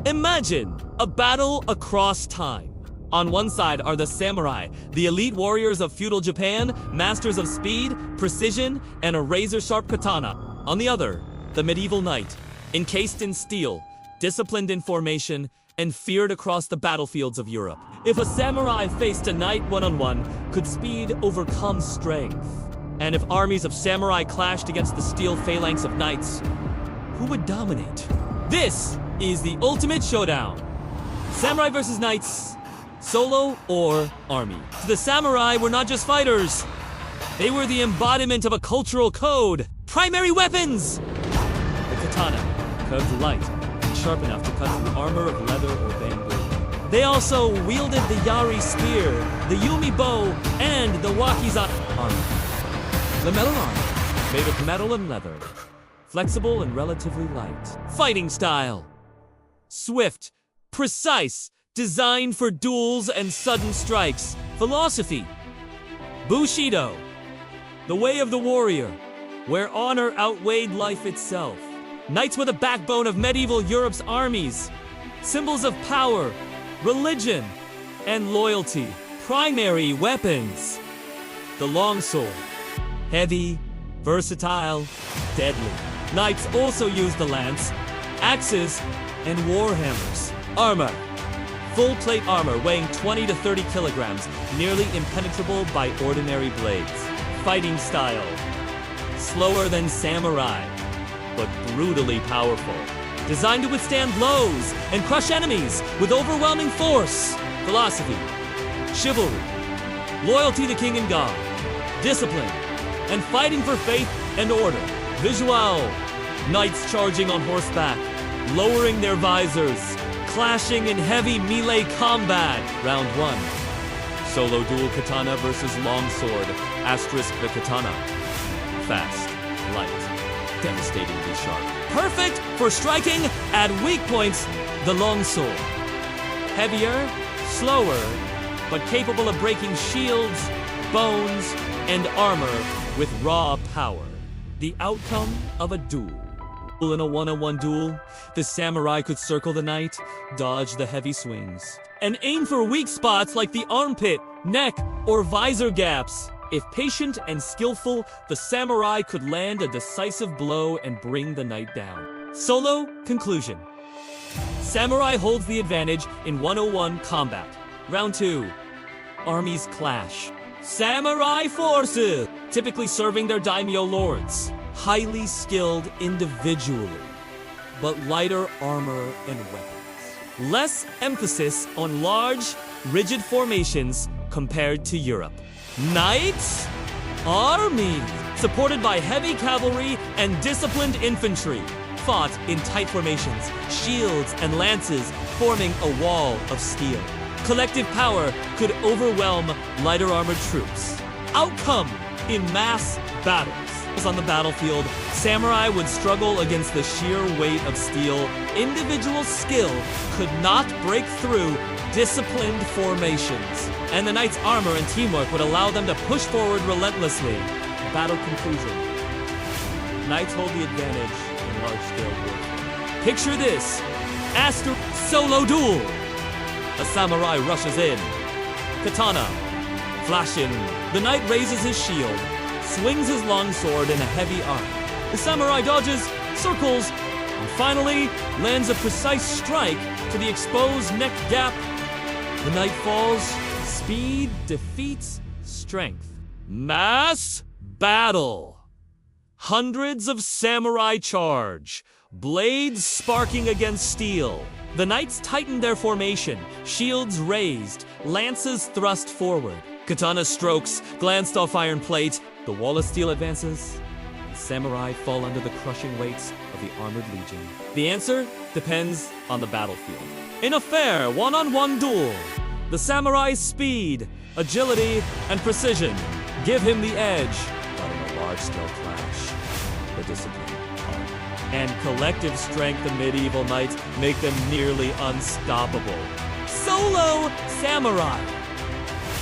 Imagine a battle across time. On one side are the samurai, the elite warriors of feudal Japan, masters of speed, precision, and a razor-sharp katana. On the other, the medieval knight, encased in steel, disciplined in formation, and feared across the battlefields of Europe. If a samurai faced a knight one-on-one, could speed overcome strength? And if armies of samurai clashed against the steel phalanx of knights, who would dominate? This is the ultimate showdown. Samurai versus knights, solo or army. The samurai were not just fighters. They were the embodiment of a cultural code. Primary weapons! The katana, curved light, and sharp enough to cut through armor of leather or bamboo. They also wielded the yari spear, the yumi bow, and the wakizashi armor. The metal armor, made of metal and leather, flexible and relatively light. Fighting style, swift, precise, designed for duels and sudden strikes. Philosophy, Bushido, the way of the warrior, where honor outweighed life itself. Knights were the backbone of medieval Europe's armies, symbols of power, religion, and loyalty. Primary weapons, the longsword, heavy, versatile, deadly. Knights also used the lance, axes, and warhammers. Armor, full plate armor weighing 20 to 30 kilograms, nearly impenetrable by ordinary blades. Fighting style, slower than samurai, but brutally powerful. Designed to withstand blows and crush enemies with overwhelming force. Philosophy, chivalry, loyalty to king and god, discipline, and fighting for faith and order. Visual, knights charging on horseback, lowering their visors, clashing in heavy melee combat. Round 1. Solo duel katana versus longsword, asterisk the katana. Fast, light, devastatingly sharp. Perfect for striking at weak points, the longsword. Heavier, slower, but capable of breaking shields, bones, and armor with raw power. The outcome of a duel. In a one-on-one duel, the samurai could circle the knight, dodge the heavy swings, and aim for weak spots like the armpit, neck, or visor gaps. If patient and skillful, the samurai could land a decisive blow and bring the knight down. Solo conclusion. Samurai holds the advantage in 101 combat. Round 2. Armies clash. Samurai forces, typically serving their daimyo lords. Highly skilled individually, but lighter armor and weapons. Less emphasis on large, rigid formations compared to Europe. Knights, army, supported by heavy cavalry and disciplined infantry, fought in tight formations, shields and lances forming a wall of steel. Collective power could overwhelm lighter armored troops. Outcome in mass battles. On the battlefield, samurai would struggle against the sheer weight of steel. Individual skill could not break through disciplined formations, and the knight's armor and teamwork would allow them to push forward relentlessly. Battle conclusion. Knights hold the advantage in large-scale warfare. Picture this. Solo duel. A samurai rushes in. Katana. Flashing. The knight raises his shield, swings his longsword in a heavy arc. The samurai dodges, circles, and finally lands a precise strike to the exposed neck gap. The knight falls. Speed defeats strength. Mass battle. Hundreds of samurai charge, blades sparking against steel. The knights tighten their formation, shields raised, lances thrust forward. Katana strokes, glanced off iron plate. The wall of steel advances. The samurai fall under the crushing weights of the armored legion. The answer depends on the battlefield. In a fair one-on-one duel, the samurai's speed, agility, and precision give him the edge. But in a large-scale clash, the discipline, armor, and collective strength of medieval knights make them nearly unstoppable. Solo samurai.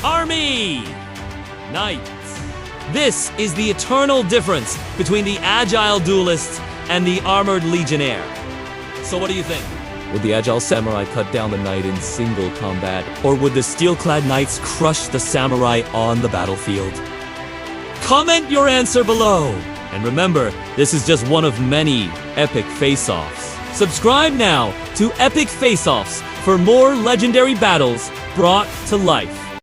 Army. Knights. This is the eternal difference between the agile duelists and the armored legionnaire. So what do you think? Would the agile samurai cut down the knight in single combat? Or would the steel-clad knights crush the samurai on the battlefield? Comment your answer below! And remember, this is just one of many epic face-offs. Subscribe now to Epic Face-Offs for more legendary battles brought to life.